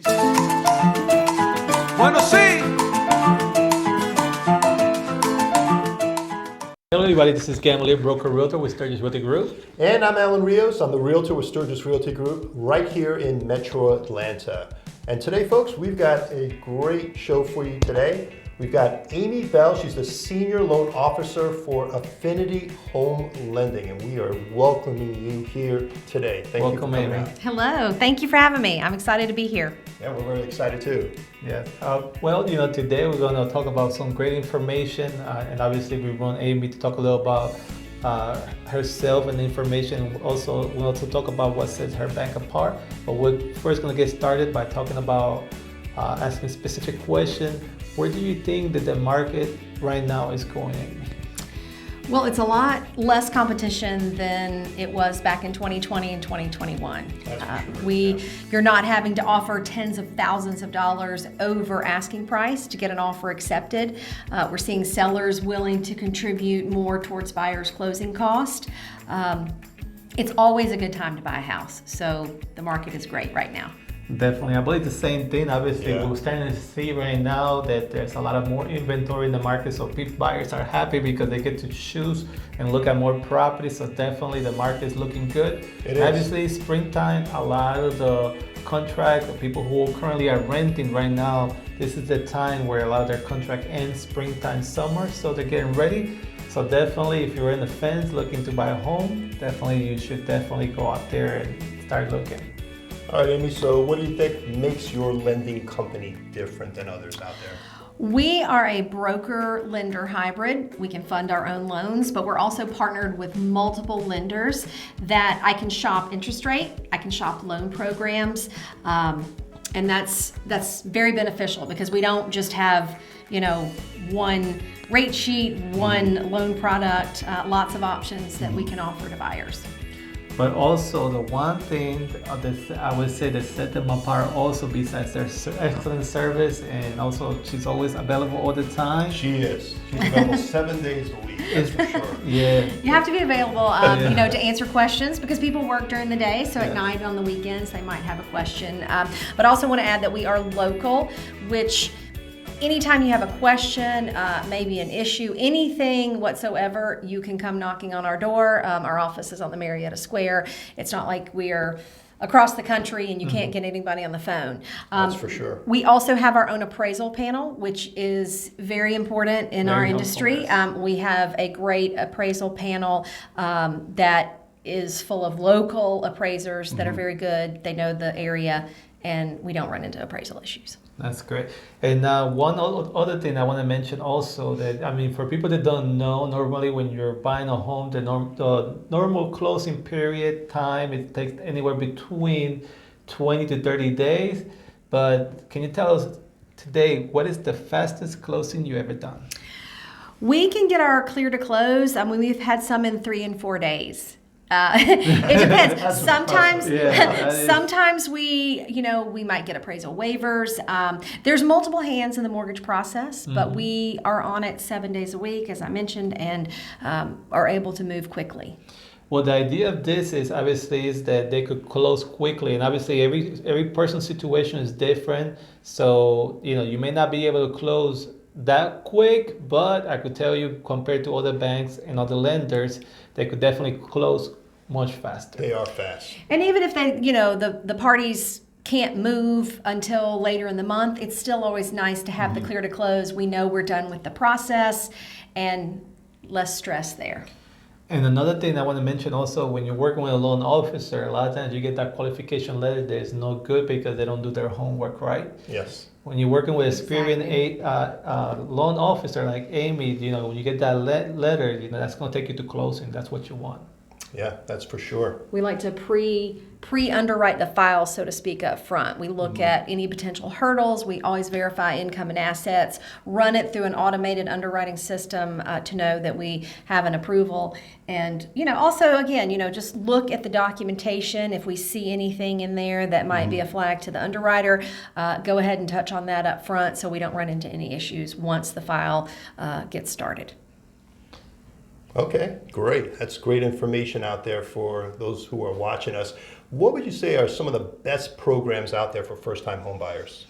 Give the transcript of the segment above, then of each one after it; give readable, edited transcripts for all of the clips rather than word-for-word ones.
Bueno, sí. Hello everybody, this is Gamalier, broker realtor with Sturgis Realty Group. And I'm Alan Rios. I'm the realtor with Sturgis Realty Group right here in Metro Atlanta. And today, folks, we've got a great show for you today. We've got Amy Bell. She's the Senior Loan Officer for Affinity Home Lending. And we are welcoming you here today. Thank you for coming Amy. out. Hello, thank you for having me. I'm excited to be here. Yeah, we're very excited too. Yeah. Well, today we're going to talk about some great information, and obviously we want Amy to talk a little about herself and information. We also talk about what sets her bank apart. But we're first going to get started by talking about asking a specific question. Where do you think that the market right now is going? Well, it's a lot less competition than it was back in 2020 and 2021. You're not having to offer tens of thousands of dollars over asking price to get an offer accepted. We're seeing sellers willing to contribute more towards buyers' closing cost. It's always a good time to buy a house, so the market is great right now. Definitely. I believe the same thing. Obviously, We're starting to see right now that there's a lot of more inventory in the market, so buyers are happy because they get to choose and look at more properties. So definitely the market is looking good. Obviously, springtime, a lot of the contract, people who currently are renting right now, this is the time where a lot of their contract ends springtime, summer, so they're getting ready. So definitely, if you're in the fence looking to buy a home, you should definitely go out there and start looking. All right, Amy, so what do you think makes your lending company different than others out there? We are a broker-lender hybrid. We can fund our own loans, but we're also partnered with multiple lenders that I can shop interest rate, I can shop loan programs, and that's very beneficial because we don't just have, one rate sheet, one loan product, lots of options that we can offer to buyers. But also the one thing that I would say that set them apart also besides their excellent service, and also she's always available all the time. She is. She's available 7 days a week, that's for sure. Yeah. You have to be available, to answer questions because people work during the day, so at night on the weekends they might have a question. But I also want to add that we are local, which anytime you have a question, maybe an issue, anything whatsoever, you can come knocking on our door. Our office is on the Marietta Square. It's not like we're across the country and you can't get anybody on the phone. That's for sure. We also have our own appraisal panel, which is very important in our industry. We have a great appraisal panel that is full of local appraisers that are very good. They know the area, and we don't run into appraisal issues. That's great. And one other thing I want to mention also that, for people that don't know, normally when you're buying a home, the normal closing period time, it takes anywhere between 20 to 30 days. But can you tell us today, what is the fastest closing you ever done? We can get our clear to close. We've had some in 3 and 4 days. It depends. Sometimes we might get appraisal waivers. There's multiple hands in the mortgage process, but we are on it 7 days a week, as I mentioned, and are able to move quickly. Well, the idea of this is that they could close quickly, and obviously every person's situation is different. So you may not be able to close that quick, but I could tell you, compared to other banks and other lenders, they could definitely close much faster. They are fast. And even if they, the parties can't move until later in the month, it's still always nice to have the clear to close. We know we're done with the process and less stress there. And another thing I want to mention also, when you're working with a loan officer, a lot of times you get that qualification letter that is no good because they don't do their homework right. Yes. When you're working with an experienced loan officer like Amy, when you get that letter, that's going to take you to closing. That's what you want. Yeah, that's for sure. We like to pre-underwrite the file, so to speak, up front. We look at any potential hurdles. We always verify income and assets, run it through an automated underwriting system to know that we have an approval. And, also, again, just look at the documentation. If we see anything in there that might be a flag to the underwriter, go ahead and touch on that up front so we don't run into any issues once the file gets started. Okay, great. That's great information out there for those who are watching us. What would you say are some of the best programs out there for first-time home buyers?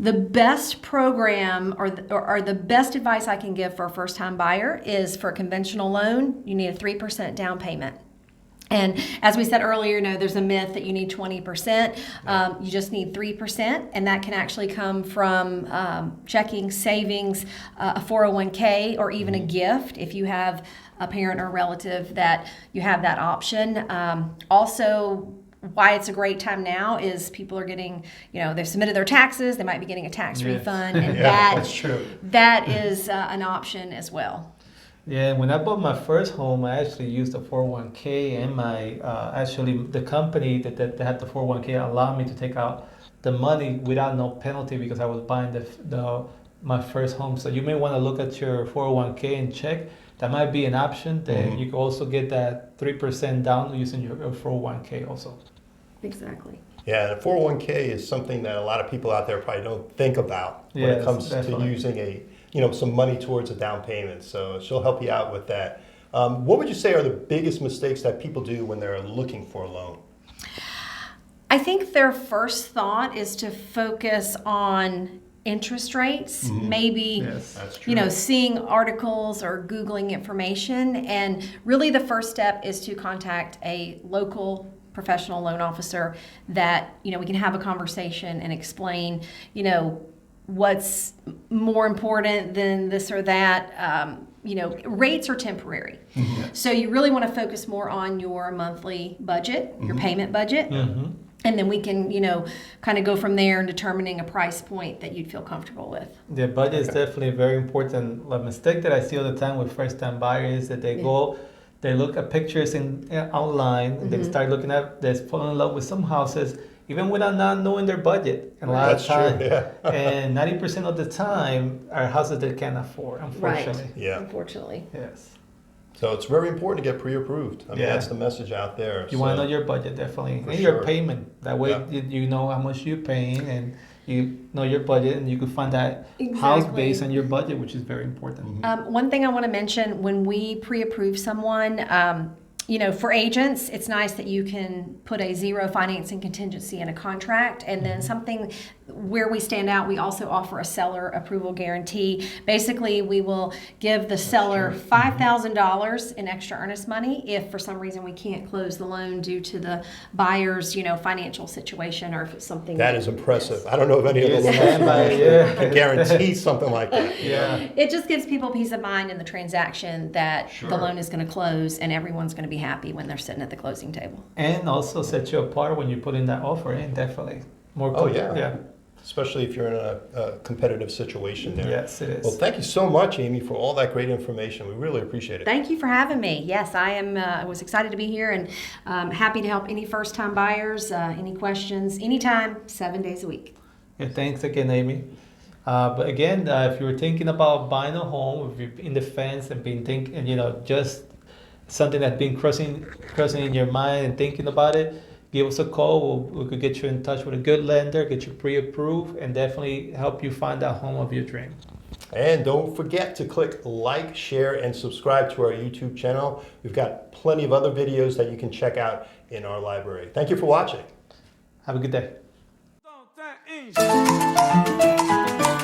The best program or the best advice I can give for a first-time buyer is for a conventional loan, you need a 3% down payment. And as we said earlier, there's a myth that you need 20%. You just need 3%, and that can actually come from checking, savings, a 401k, or even a gift if you have a parent or relative that you have that option. Also, why it's a great time now is people are getting, they've submitted their taxes, they might be getting a tax refund, and that's true. That is an option as well. Yeah, when I bought my first home, I actually used the 401k, and my the company that had the 401k allowed me to take out the money without no penalty because I was buying my first home. So you may want to look at your 401k and check. That might be an option. That you can also get that 3% down using your 401k also. Exactly. Yeah, the 401k is something that a lot of people out there probably don't think about when it comes to using some money towards a down payment. So she'll help you out with that. What would you say are the biggest mistakes that people do when they're looking for a loan? I think their first thought is to focus on interest rates, maybe seeing articles or Googling information. And really the first step is to contact a local professional loan officer that, we can have a conversation and explain, what's more important than this or that. Rates are temporary. So you really want to focus more on your monthly budget, your payment budget. And then we can, kind of go from there in determining a price point that you'd feel comfortable with. The budget is definitely very important. A mistake that I see all the time with first-time buyers is that they look at pictures online, and they start looking at, they fall in love with some houses, even without not knowing their budget. And a lot of time, and 90% of the time are houses they can't afford, unfortunately. Right. Yeah. Unfortunately. Yes. So it's very important to get pre-approved. I mean, that's the message out there. You want to know your budget, definitely. And your payment. That way you know how much you're paying, and you know your budget, and you can find that house based on your budget, which is very important. One thing I want to mention, when we pre-approve someone, for agents, it's nice that you can put a zero financing contingency in a contract. And then something where we stand out, we also offer a seller approval guarantee. Basically, we will give the seller $5,000 in extra earnest money if for some reason we can't close the loan due to the buyer's, financial situation, or if it's something that is impressive. I don't know if any of the loan can guarantee something like that. Yeah. It just gives people peace of mind in the transaction that the loan is going to close and everyone's going to be happy when they're sitting at the closing table. And also set you apart when you put in that offer in, definitely. Yeah. Especially if you're in a competitive situation there. Yes, it is. Well, thank you so much, Amy, for all that great information. We really appreciate it. Thank you for having me. Yes, I was excited to be here, and happy to help any first-time buyers. Any questions, anytime, 7 days a week. Yeah, thanks again, Amy. But again, if you're thinking about buying a home, if you're in the fence and been thinking, just something that's been crossing in your mind and thinking about it, give us a call. We could get you in touch with a good lender, get you pre-approved, and definitely help you find that home of your dream. And don't forget to click like, share, and subscribe to our YouTube channel. We've got plenty of other videos that you can check out in our library. Thank you for watching. Have a good day.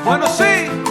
Bueno, sí.